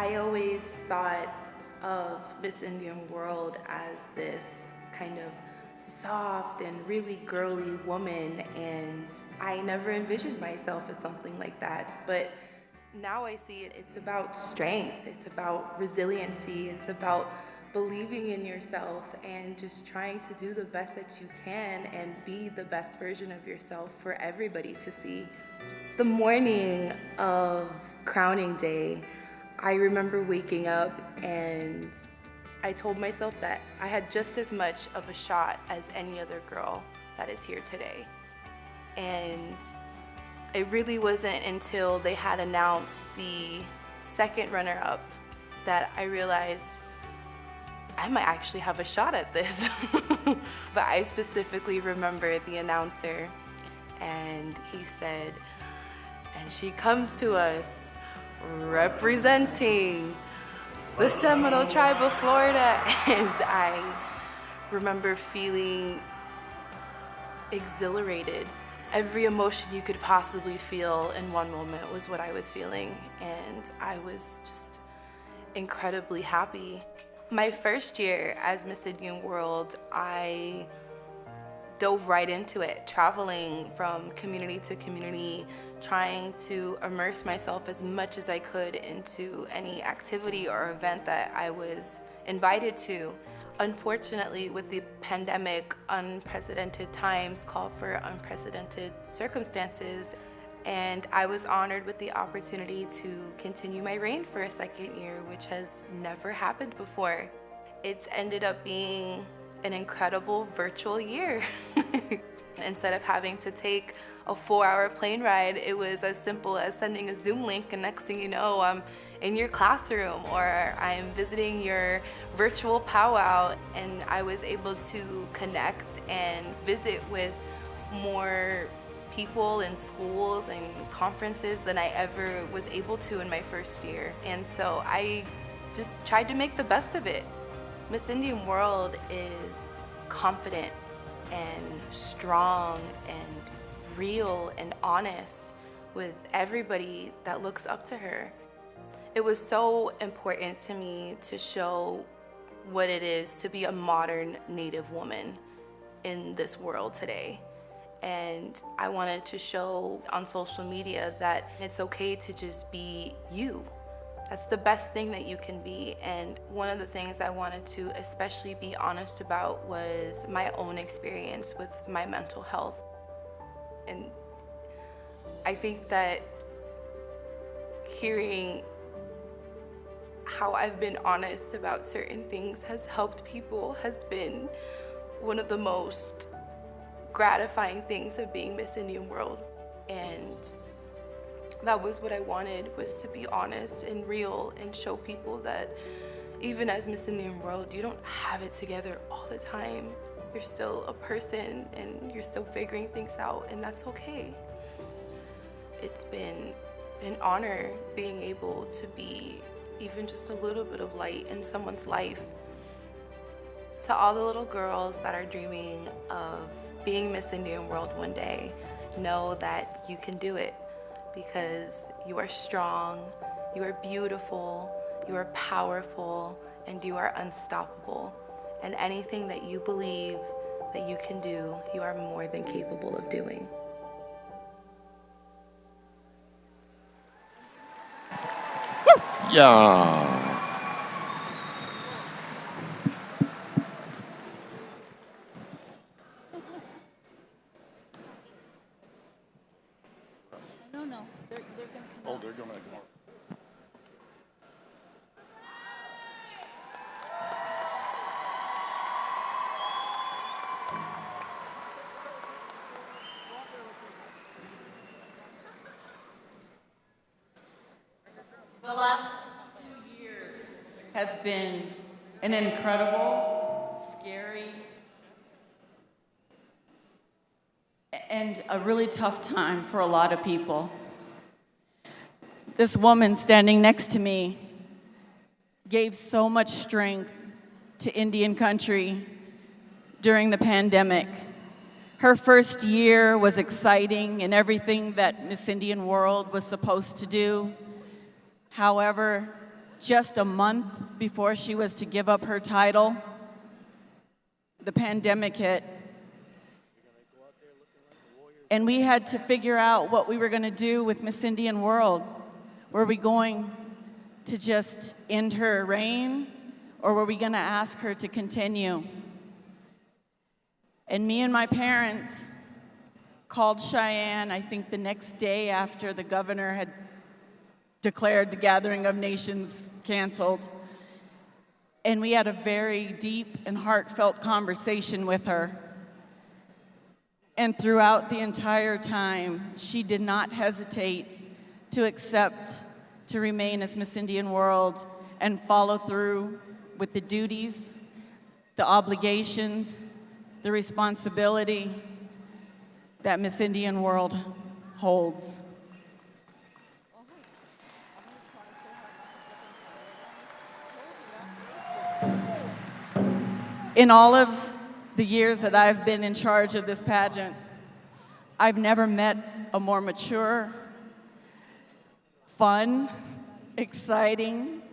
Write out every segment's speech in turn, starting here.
I always thought of Miss Indian World as this kind of soft and really girly woman, and I never envisioned myself as something like that. But now I see it's about strength, it's about resiliency, it's about believing in yourself and just trying to do the best that you can and be the best version of yourself for everybody to see. The morning of crowning day, I remember waking up and I told myself that I had just as much of a shot as any other girl that is here today. And it really wasn't until they had announced the second runner-up that I realized I might actually have a shot at this. But I specifically remember the announcer, and he said, "And she comes to us representing the Seminole Tribe of Florida." And I remember feeling exhilarated. Every emotion you could possibly feel in one moment was what I was feeling, and I was just incredibly happy. My first year as Miss Indian World, I dove right into it, traveling from community to community, trying to immerse myself as much as I could into any activity or event that I was invited to. Unfortunately, with the pandemic, unprecedented times call for unprecedented circumstances, and I was honored with the opportunity to continue my reign for a second year, which has never happened before. It's ended up being an incredible virtual year. Instead of having to take a 4-hour plane ride, it was as simple as sending a Zoom link, and next thing you know, I'm in your classroom or I'm visiting your virtual powwow, and I was able to connect and visit with more people in schools and conferences than I ever was able to in my first year. And so I just tried to make the best of it. Miss Indian World is confident and strong and real and honest with everybody that looks up to her. It was so important to me to show what it is to be a modern Native woman in this world today. And I wanted to show on social media that it's okay to just be you. That's the best thing that you can be. And one of the things I wanted to especially be honest about was my own experience with my mental health. And I think that hearing how I've been honest about certain things has helped people has been one of the most gratifying things of being Miss Indian World. And that was what I wanted, was to be honest and real and show people that even as Miss Indian World, you don't have it together all the time. You're still a person and you're still figuring things out, and that's okay. It's been an honor being able to be even just a little bit of light in someone's life. To all the little girls that are dreaming of being Miss Indian World one day, know that you can do it, because you are strong, you are beautiful, you are powerful, and you are unstoppable. And anything that you believe that you can do, you are more than capable of doing. Yeah. No, they're gonna come Oh, out. they're gonna ignore. The last 2 years has been an incredible, scary, and a really tough time for a lot of people. This woman standing next to me gave so much strength to Indian country during the pandemic. Her first year was exciting and everything that Miss Indian World was supposed to do. However, just a month before she was to give up her title, the pandemic hit. And we had to figure out what we were going to do with Miss Indian World. Were we going to just end her reign, or were we going to ask her to continue? And me and my parents called Cheyenne, I think the next day after the governor had declared the Gathering of Nations canceled. And we had a very deep and heartfelt conversation with her. And throughout the entire time, she did not hesitate to accept to remain as Miss Indian World and follow through with the duties, the obligations, the responsibility that Miss Indian World holds. In all of the years that I've been in charge of this pageant, I've never met a more mature, fun, exciting,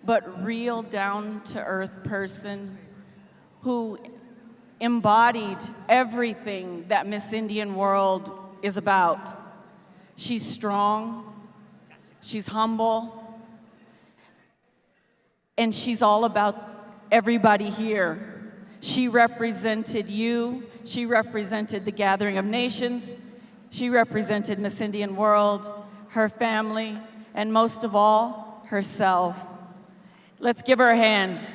but real down-to-earth person who embodied everything that Miss Indian World is about. She's strong, she's humble, and she's all about everybody here. She represented you, she represented the Gathering of Nations, she represented Miss Indian World, her family, and most of all, herself. Let's give her a hand.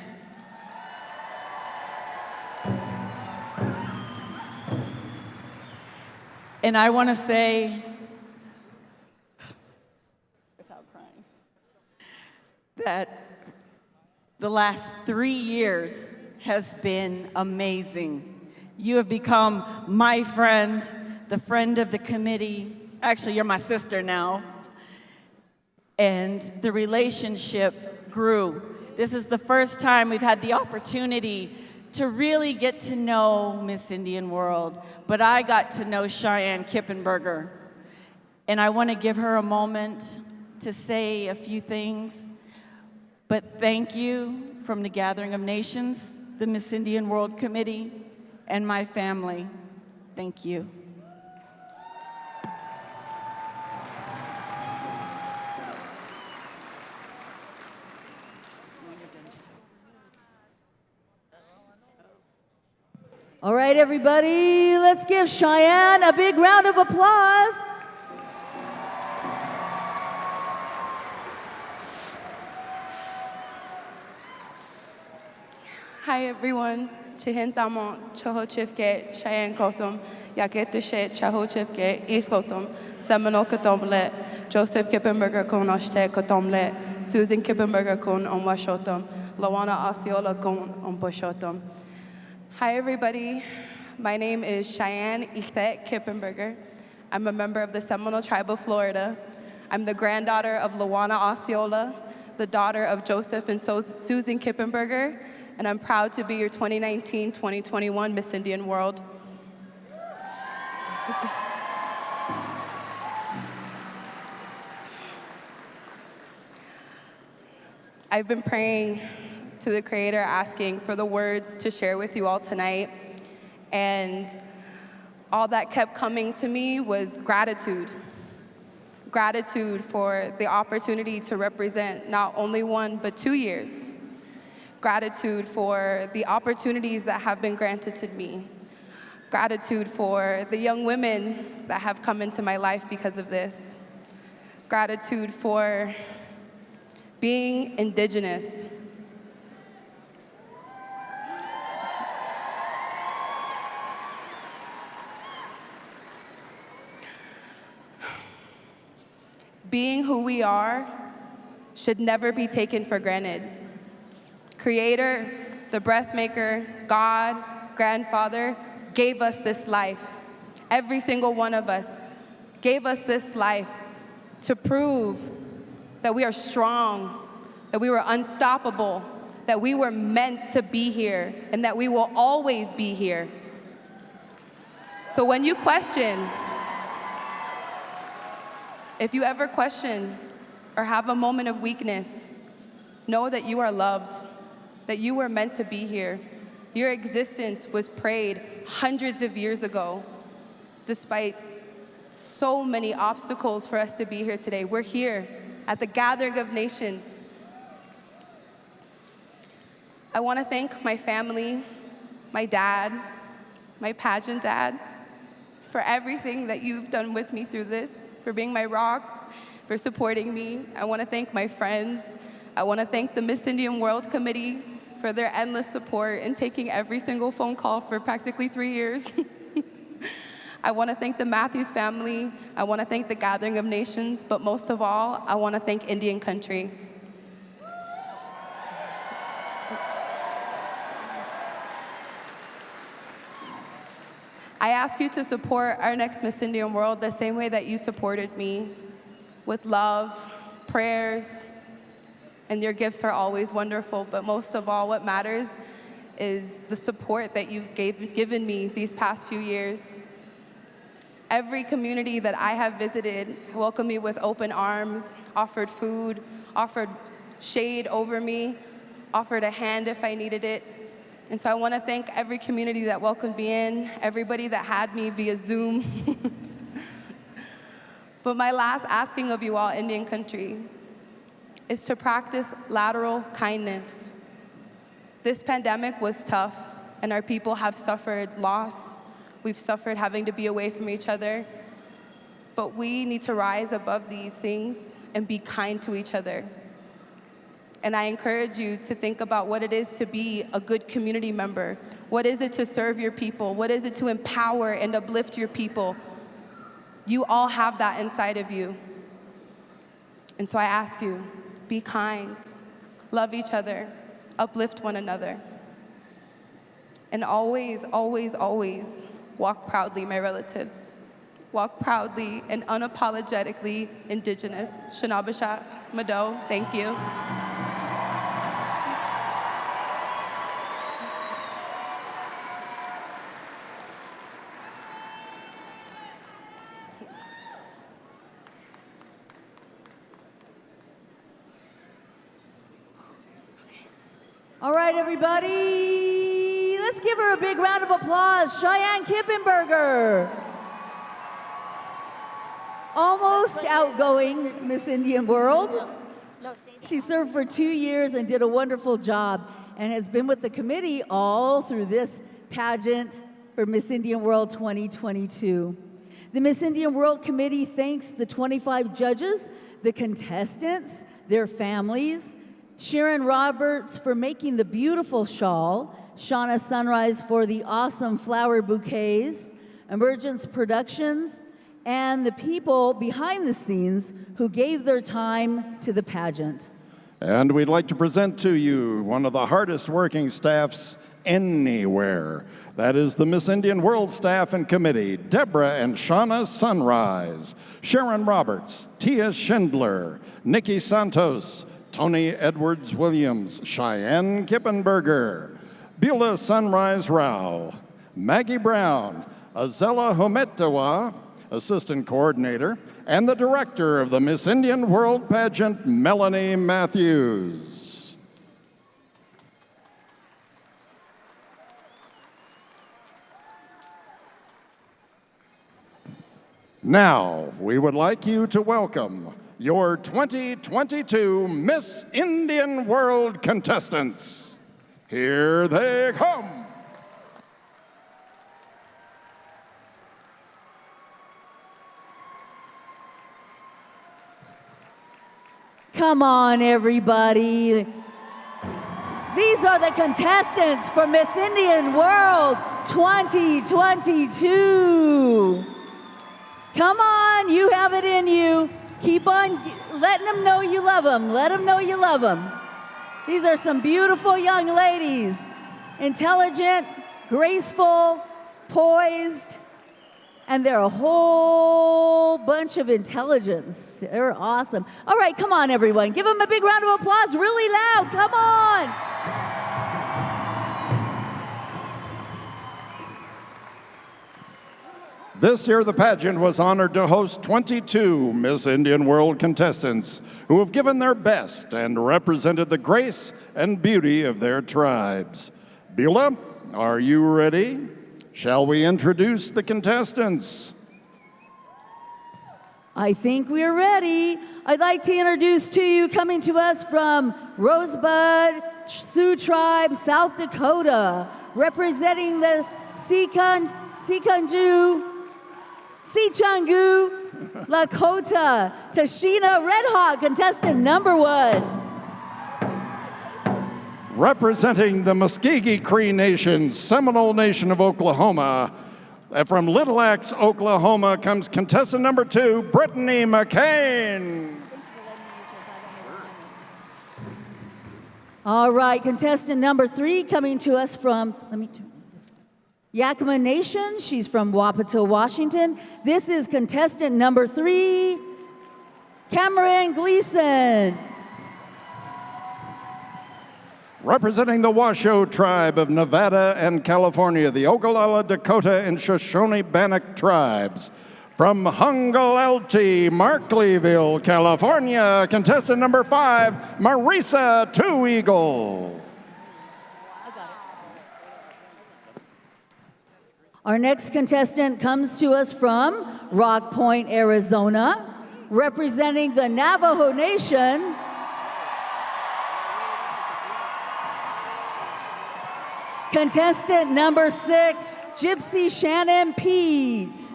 And I want to say, without crying, that the last 3 years has been amazing. You have become my friend, the friend of the committee. Actually, you're my sister now. And the relationship grew. This is the first time we've had the opportunity to really get to know Miss Indian World, but I got to know Cheyenne Kippenberger. And I want to give her a moment to say a few things. But thank you from the Gathering of Nations, the Miss Indian World Committee, and my family. Thank you. All right, everybody, let's give Cheyenne a big round of applause. Hi everyone. Chehen tamon choho chifke Cheyenne kotum yakete she choho chifke East kotum Seminole kotomle Joseph Kippenberger kon oshte kotomle Susan Kippenberger kon onwashotum Lawana Osceola kon onboshotum. Hi everybody. My name is Cheyenne Etiquette Kippenberger. I'm a member of the Seminole Tribe of Florida. I'm the granddaughter of Lawana Osceola, the daughter of Joseph and Susan Kippenberger, and I'm proud to be your 2019-2021 Miss Indian World. I've been praying to the Creator, asking for the words to share with you all tonight, and all that kept coming to me was gratitude. Gratitude for the opportunity to represent not only 1, but 2 years. Gratitude for the opportunities that have been granted to me. Gratitude for the young women that have come into my life because of this. Gratitude for being Indigenous. Being who we are should never be taken for granted. Creator, the breath maker, God, grandfather, gave us this life. Every single one of us gave us this life to prove that we are strong, that we were unstoppable, that we were meant to be here, and that we will always be here. So when you question, if you ever question or have a moment of weakness, Know that you are loved, that you were meant to be here. Your existence was prayed hundreds of years ago, despite so many obstacles for us to be here today. We're here at the Gathering of Nations. I want to thank my family, my dad, my pageant dad, for everything that you've done with me through this, for being my rock, for supporting me. I want to thank my friends. I want to thank the Miss Indian World Committee for their endless support and taking every single phone call for practically 3 years. I want to thank the Matthews family. I want to thank the Gathering of Nations, but most of all, I want to thank Indian Country. I ask you to support our next Miss Indian World the same way that you supported me, with love, prayers, and your gifts are always wonderful, but most of all, what matters is the support that you've given me these past few years. Every community that I have visited welcomed me with open arms, offered food, offered shade over me, offered a hand if I needed it. And so I want to thank every community that welcomed me in, everybody that had me via Zoom. But my last asking of you all, Indian Country, is to practice lateral kindness. This pandemic was tough, and our people have suffered loss. We've suffered having to be away from each other. But we need to rise above these things and be kind to each other. And I encourage you to think about what it is to be a good community member. What is it to serve your people? What is it to empower and uplift your people? You all have that inside of you. And so I ask you, be kind, love each other, uplift one another. And always, always, always walk proudly, my relatives. Walk proudly and unapologetically Indigenous. Shanabashat, Mado, thank you. All right, everybody, let's give her a big round of applause. Cheyenne Kippenberger. Almost outgoing Miss Indian World. She served for 2 years and did a wonderful job and has been with the committee all through this pageant for Miss Indian World 2022. The Miss Indian World Committee thanks the 25 judges, the contestants, their families, Sharon Roberts for making the beautiful shawl, Shauna Sunrise for the awesome flower bouquets, Emergence Productions, and the people behind the scenes who gave their time to the pageant. And we'd like to present to you one of the hardest working staffs anywhere. That is the Miss Indian World staff and committee, Deborah and Shauna Sunrise, Sharon Roberts, Tia Schindler, Nikki Santos, Tony Edwards-Williams, Cheyenne Kippenberger, Beulah Sunrise Rao, Maggie Brown, Azella Hometawa, Assistant Coordinator, and the Director of the Miss Indian World Pageant, Melanie Matthews. Now, we would like you to welcome your 2022 Miss Indian World contestants. Here they come. Come on, everybody. These are the contestants for Miss Indian World 2022. Come on, you have it in you. Keep on letting them know you love them. Let them know you love them. These are some beautiful young ladies. Intelligent, graceful, poised, and they're a whole bunch of intelligence. They're awesome. All right, come on, everyone. Give them a big round of applause really loud. Come on. This year, the pageant was honored to host 22 Miss Indian World contestants who have given their best and represented the grace and beauty of their tribes. Beulah, are you ready? Shall we introduce the contestants? I think we're ready. I'd like to introduce to you, coming to us from Rosebud Sioux Tribe, South Dakota, representing the Sicangu Lakota, Tashina Red Hawk, contestant number 1. Representing the Muskogee Cree Nation, Seminole Nation of Oklahoma, from Little Axe, Oklahoma, comes contestant number 2, Brittany McCain. All right, contestant number 3, coming to us from, Yakima Nation. She's from Wapato, Washington. This is contestant number 3, Cameron Gleason. Representing the Washoe Tribe of Nevada and California, the Ogallala, Dakota, and Shoshone-Bannock tribes. From Hungalalti, Markleeville, California, contestant number 5, Marisa Two Eagle. Our next contestant comes to us from Rock Point, Arizona, representing the Navajo Nation. Contestant number 6, Gypsy Shannon Pete.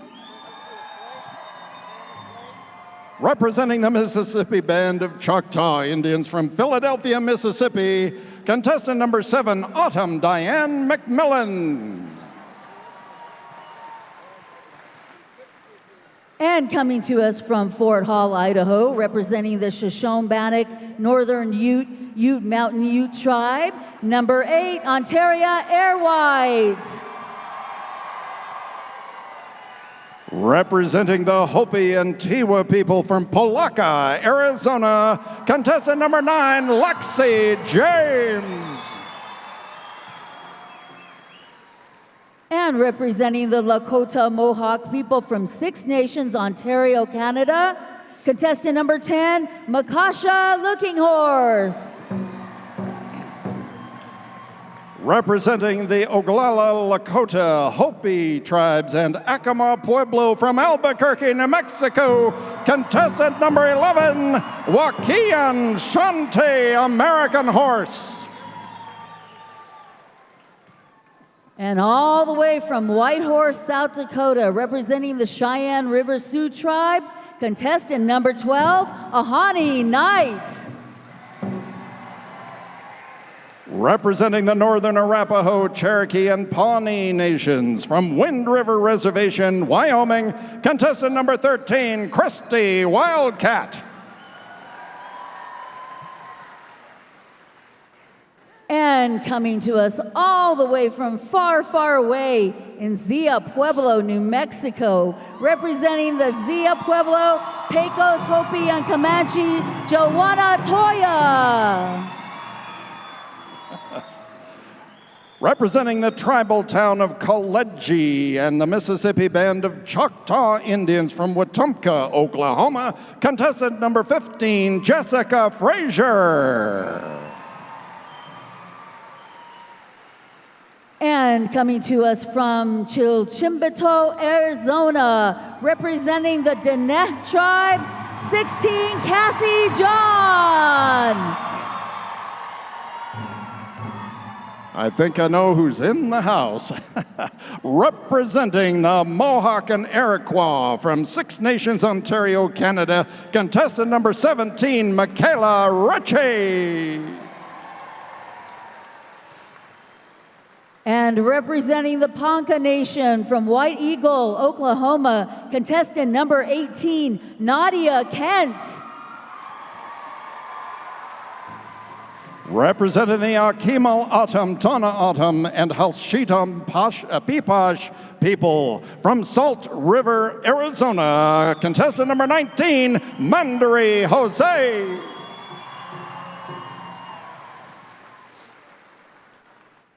Representing the Mississippi Band of Choctaw Indians from Philadelphia, Mississippi, contestant number 7, Autumn Diane McMillan. And coming to us from Fort Hall, Idaho, representing the Shoshone-Bannock Northern Ute Mountain Ute Tribe, number 8, Ontario Airwhite. Representing the Hopi and Tewa people from Palaca, Arizona, contestant number 9, Lexi James. And representing the Lakota Mohawk people from Six Nations, Ontario, Canada, contestant number 10, Makasha Looking Horse. Representing the Oglala, Lakota, Hopi tribes and Acoma Pueblo from Albuquerque, New Mexico, contestant number 11, Wakian Shante American Horse. And all the way from Whitehorse, South Dakota, representing the Cheyenne River Sioux Tribe, contestant number 12, Ahani Knight. Representing the Northern Arapaho, Cherokee, and Pawnee Nations from Wind River Reservation, Wyoming, contestant number 13, Christy Wildcat. And coming to us all the way from far, far away in Zia Pueblo, New Mexico, representing the Zia Pueblo, Pecos, Hopi, and Comanche, Joanna Toya. Representing the tribal town of Kaleji and the Mississippi Band of Choctaw Indians from Wetumpka, Oklahoma, contestant number 15, Jessica Frazier. And coming to us from Chilchimbato, Arizona, representing the Diné tribe, 16, Cassie John. I think I know who's in the house. Representing the Mohawk and Iroquois from Six Nations, Ontario, Canada, contestant number 17, Michaela Ritchie. And representing the Ponca Nation from White Eagle, Oklahoma, contestant number 18, Nadia Kent. Representing the Akimal Autumn, Tana Autumn, and Halshitam Pipash people from Salt River, Arizona, contestant number 19, Mandari Jose.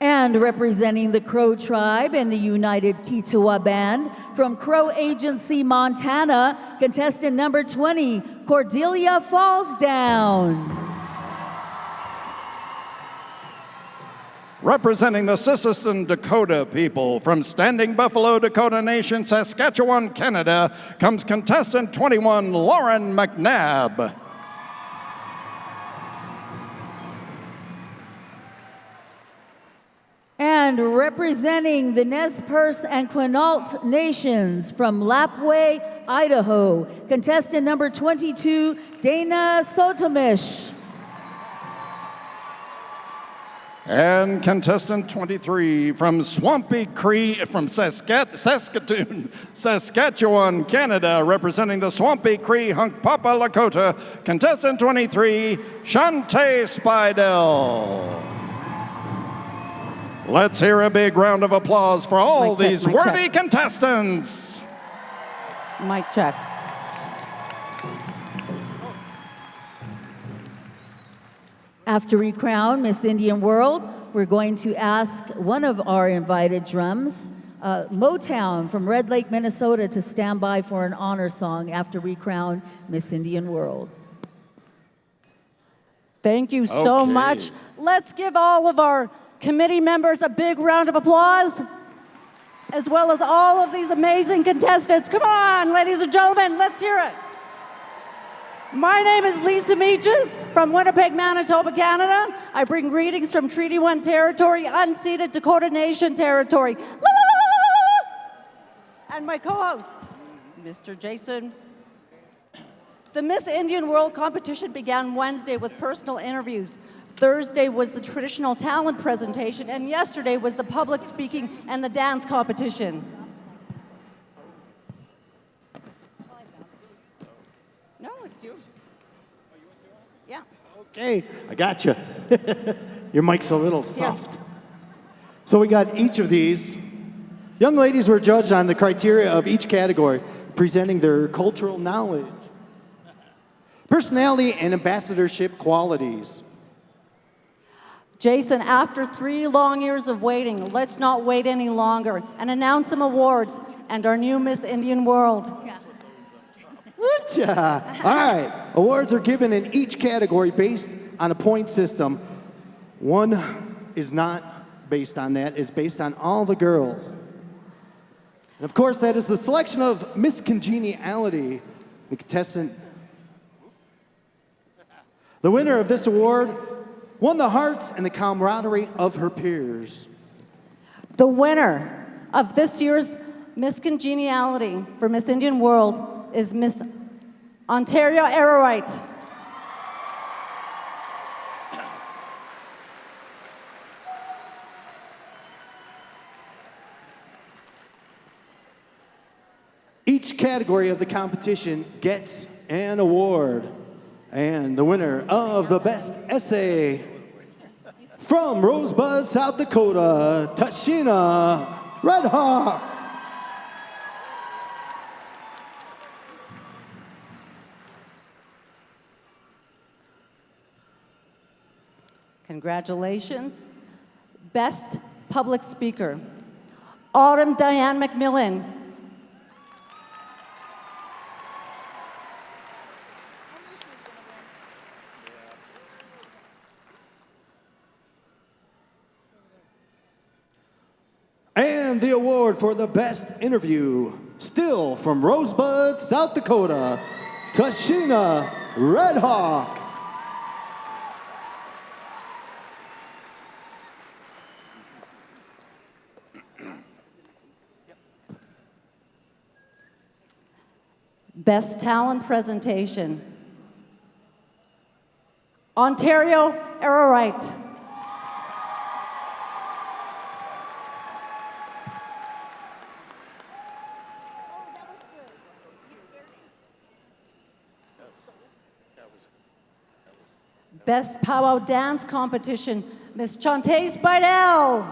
And And representing the Crow Tribe and the United Kituwa Band from Crow Agency, Montana, contestant number 20, Cordelia Fallsdown. Representing the Sisseton Dakota people from Standing Buffalo, Dakota Nation, Saskatchewan, Canada, comes contestant 21, Lauren McNabb. And representing the Nez Perce and Quinault Nations from Lapwai, Idaho, contestant number 22, Dana Sotomish. And contestant 23 from Swampy Cree, from Saskatoon, Saskatchewan, Canada, representing the Swampy Cree Hunkpapa Lakota, contestant 23, Shantae Spidell. Let's hear a big round of applause for all these worthy contestants. Mic check. After we crown Miss Indian World, we're going to ask one of our invited drums, Motown from Red Lake, Minnesota, to stand by for an honor song after we crown Miss Indian World. Thank you so much. Let's give all of our committee members a big round of applause, as well as all of these amazing contestants. Come on, ladies and gentlemen, let's hear it. My name is Lisa Meaches from Winnipeg, Manitoba, Canada. I bring greetings from Treaty 1 territory, unceded Dakota Nation territory. And my co-host, Mr. Jason. The Miss Indian World competition began Wednesday with personal interviews. Thursday was the traditional talent presentation, and yesterday was the public speaking and the dance competition. No, it's yours. Yeah. Okay, I got you. Your mic's a little soft. So we got each of these. Young ladies were judged on the criteria of each category, presenting their cultural knowledge, personality, and ambassadorship qualities. Jason, after 3 long years of waiting, let's not wait any longer and announce some awards and our new Miss Indian World. Yeah. All right, awards are given in each category based on a point system. One is not based on that, it's based on all the girls. And of course, that is the selection of Miss Congeniality, the contestant. The winner of this award won the hearts and the camaraderie of her peers. The winner of this year's Miss Congeniality for Miss Indian World is Miss Ontario Arrowite. Each category of the competition gets an award. And the winner of the best essay from Rosebud, South Dakota, Tashina Red Hawk. Congratulations. Best Public Speaker, Autumn Diane McMillan. And the award for the best interview, still from Rosebud, South Dakota, Tashina Red Hawk. Best Talent Presentation, Ontario Arrowite. Best Pow Wow Dance Competition, Miss Shantae Spidell.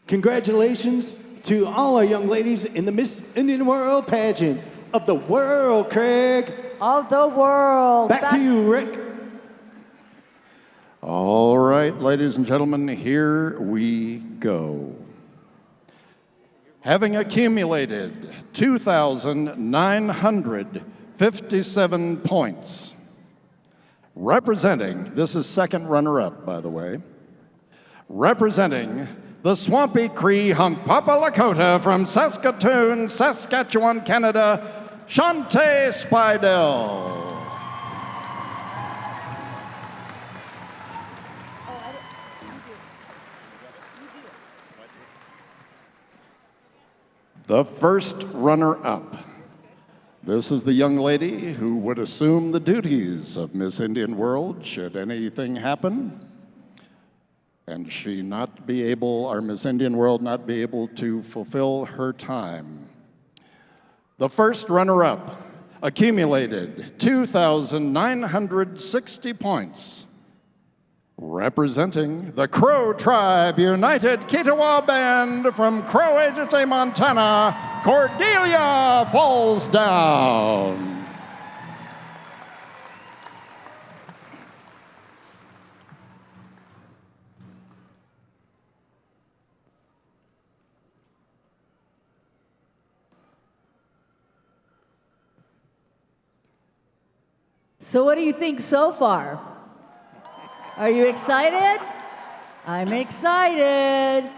Congratulations to all our young ladies in the Miss Indian World pageant of the world, Craig. Of the world. Back to you, Rick. All right, ladies and gentlemen, here we go. Having accumulated 2,957 points, representing, this is second runner-up, by the way, representing the Swampy Cree Hunkpapa Lakota from Saskatoon, Saskatchewan, Canada, Shantae Spidell. The first runner-up. This is the young lady who would assume the duties of Miss Indian World should anything happen, and she not be able, our Miss Indian World not be able to fulfill her time. The first runner-up accumulated 2,960 points, representing the Crow Tribe United Ketawa Band from Crow Agency, Montana, Cordelia Falls Down. So what do you think so far? Are you excited? I'm excited.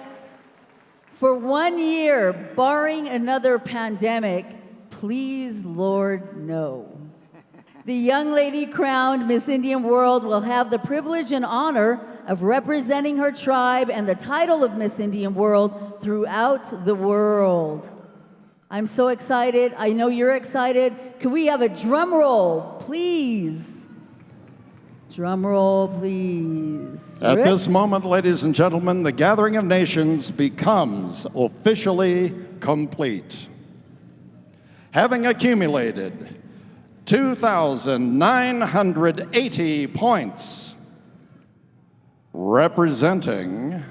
For 1 year, barring another pandemic, please, Lord, no. The young lady crowned Miss Indian World will have the privilege and honor of representing her tribe and the title of Miss Indian World throughout the world. I'm so excited. I know you're excited. Can we have a drum roll, please? Drum roll, please. At Rick? this moment, ladies and gentlemen, the Gathering of Nations becomes officially complete. Having accumulated 2,980 points, representing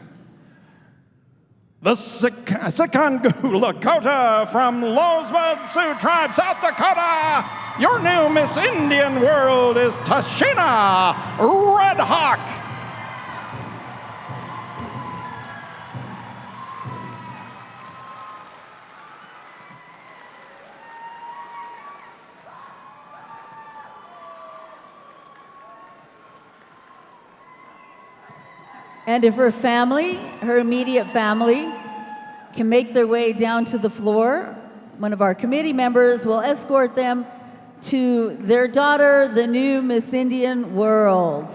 the Sikangu Lakota from Losebud Sioux Tribe, South Dakota. Your new Miss Indian World is Tashina Red Hawk. And if her family, her immediate family, can make their way down to the floor, one of our committee members will escort them to their daughter, the new Miss Indian World.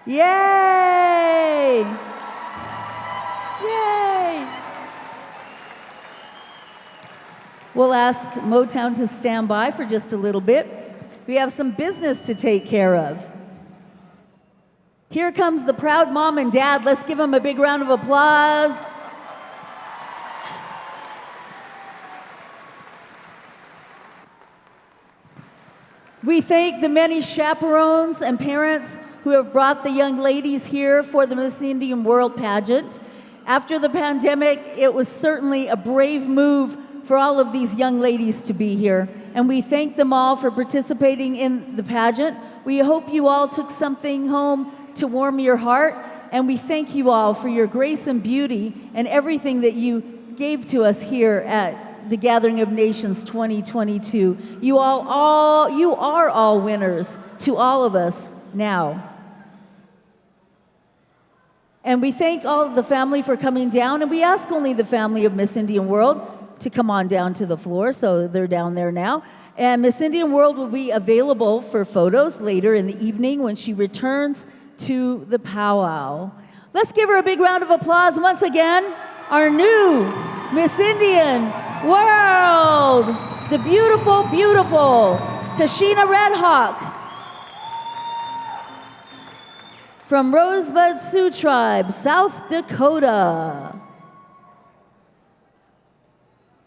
Yay! Yay! We'll ask Motown to stand by for just a little bit. We have some business to take care of. Here comes the proud mom and dad. Let's give them a big round of applause. We thank the many chaperones and parents who have brought the young ladies here for the Miss Indian World pageant. After the pandemic, it was certainly a brave move for all of these young ladies to be here. And we thank them all for participating in the pageant. We hope you all took something home to warm your heart, and we thank you all for your grace and beauty and everything that you gave to us here at the Gathering of Nations 2022. You are all winners to all of us now. And we thank all of the family for coming down, and we ask only the family of Miss Indian World to come on down to the floor, so they're down there now. And Miss Indian World will be available for photos later in the evening when she returns to the powwow. Let's give her a big round of applause once again. Our new Miss Indian World, the beautiful, beautiful Tashina Red Hawk from Rosebud Sioux Tribe, South Dakota.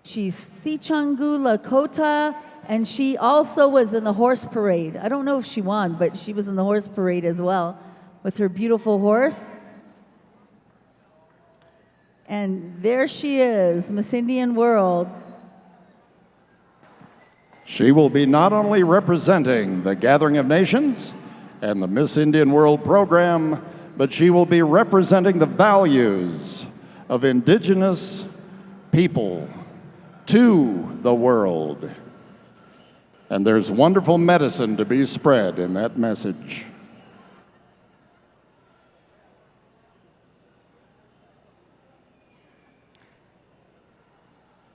She's Sikangu Lakota, and she also was in the horse parade. I don't know if she won, but she was in the horse parade as well with her beautiful horse. And there she is, Miss Indian World. She will be not only representing the Gathering of Nations and the Miss Indian World program, but she will be representing the values of indigenous people to the world. And there's wonderful medicine to be spread in that message.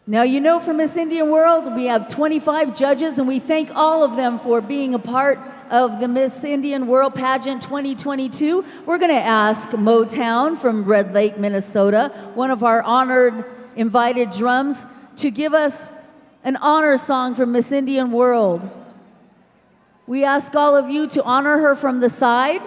Now, you know, for Miss Indian World, we have 25 judges, and we thank all of them for being a part of the Miss Indian World Pageant 2022. We're going to ask Motown from Red Lake, Minnesota, one of our honored invited drums, to give us an honor song from Miss Indian World. We ask all of you to honor her from the side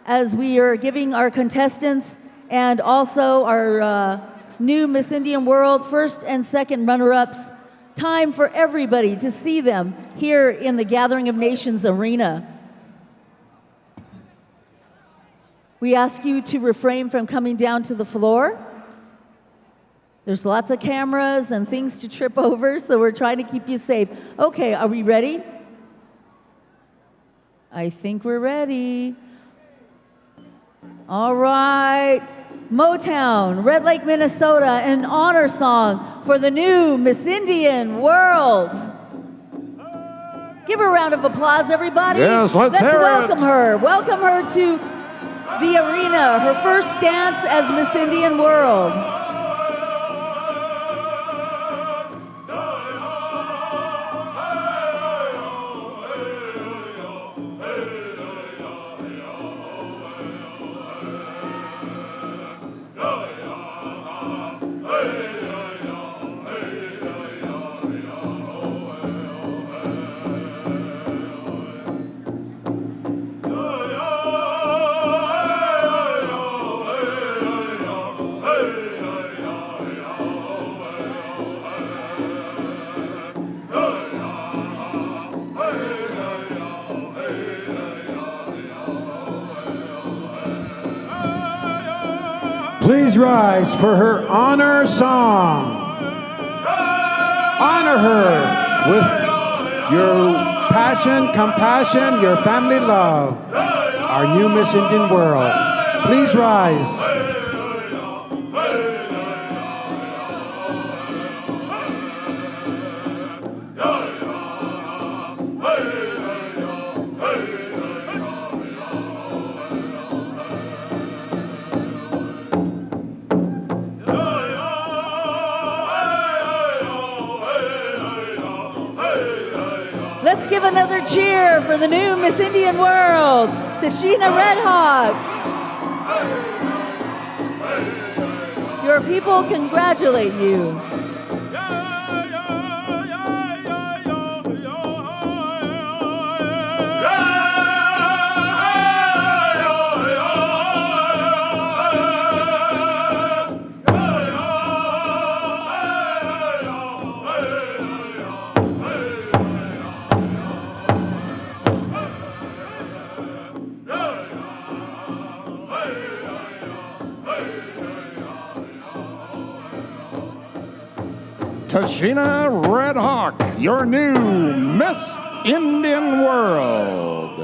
as we are giving our contestants and also our new Miss Indian World first and second runner-ups time for everybody to see them here in the Gathering of Nations arena. We ask you to refrain from coming down to the floor. There's lots of cameras and things to trip over, so we're trying to keep you safe. Okay, are we ready? I think we're ready. All right. Motown, Red Lake, Minnesota, an honor song for the new Miss Indian World. Give her a round of applause, everybody. Yes, let's hear welcome it. her. Welcome her to the arena, her first dance as Miss Indian World. Please rise for her honor song. Honor her with your passion, compassion, your family love. Our new Miss Indian World. Please rise. Let's give another cheer for the new Miss Indian World, Tashina Red Hawk. Your people congratulate you. Tashina Red Hawk, your new Miss Indian World.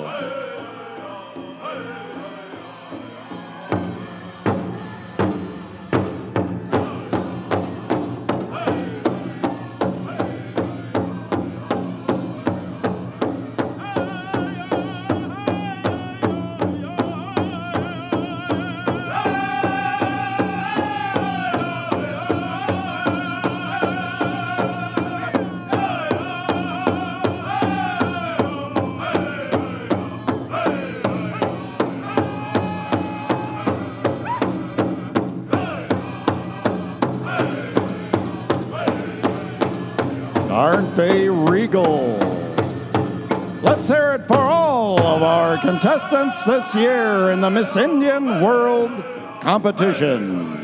Aren't they regal? Let's hear it for all of our contestants this year in the Miss Indian World competition.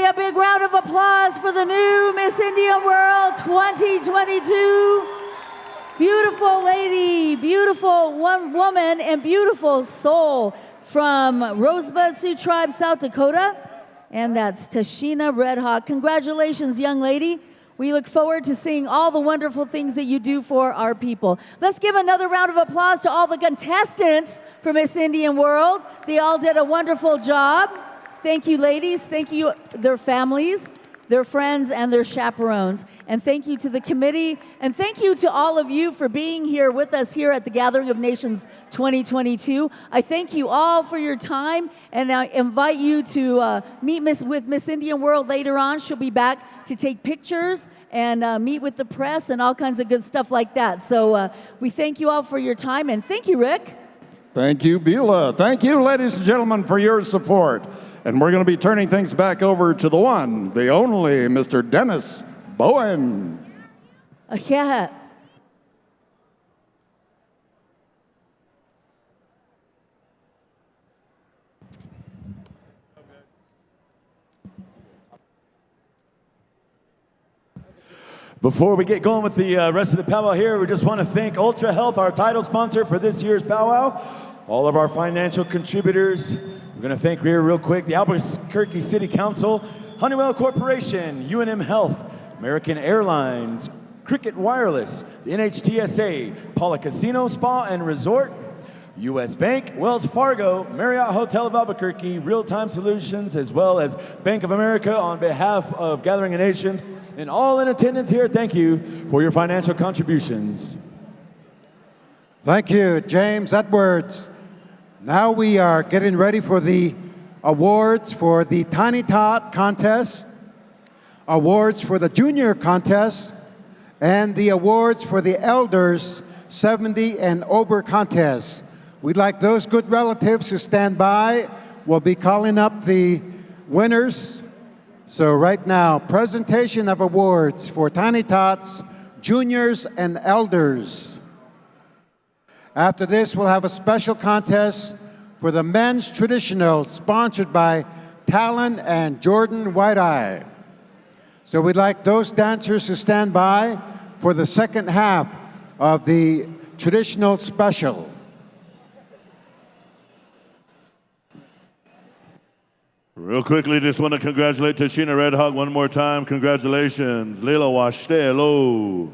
a big round of applause for the new Miss Indian World 2022. Beautiful lady, beautiful woman, and beautiful soul from Rosebud Sioux Tribe, South Dakota. And that's Tashina Red Hawk. Congratulations, young lady. We look forward to seeing all the wonderful things that you do for our people. Let's give another round of applause to all the contestants for Miss Indian World. They all did a wonderful job. Thank you, ladies. Thank you, their families, their friends, and their chaperones. And thank you to the committee. And thank you to all of you for being here with us here at the Gathering of Nations 2022. I thank you all for your time, and I invite you to meet with Miss Indian World later on. She'll be back to take pictures and meet with the press and all kinds of good stuff like that. So we thank you all for your time, and thank you, Rick. Thank you, Beulah. Thank you, ladies and gentlemen, for your support. And we're going to be turning things back over to the one, the only, Mr. Dennis Bowen. Yeah. Before we get going with the rest of the powwow here, we just want to thank Ultra Health, our title sponsor for this year's powwow, all of our financial contributors. We're going to thank here real quick the Albuquerque City Council, Honeywell Corporation, UNM Health, American Airlines, Cricket Wireless, the NHTSA, Paula Casino Spa and Resort, U.S. Bank, Wells Fargo, Marriott Hotel of Albuquerque, Real Time Solutions, as well as Bank of America on behalf of Gathering of Nations, and all in attendance here, thank you for your financial contributions. Thank you, James Edwards. Now we are getting ready for the awards for the Tiny Tot contest, awards for the junior contest, and the awards for the elders 70 and over contest. We'd like those good relatives to stand by. We'll be calling up the winners. So right now, presentation of awards for Tiny Tots, juniors, and elders. After this, we'll have a special contest for the men's traditional, sponsored by Talon and Jordan White-Eye. So we'd like those dancers to stand by for the second half of the traditional special. Real quickly, just want to congratulate Tashina Red Hawk one more time. Congratulations. Leila Washtelo.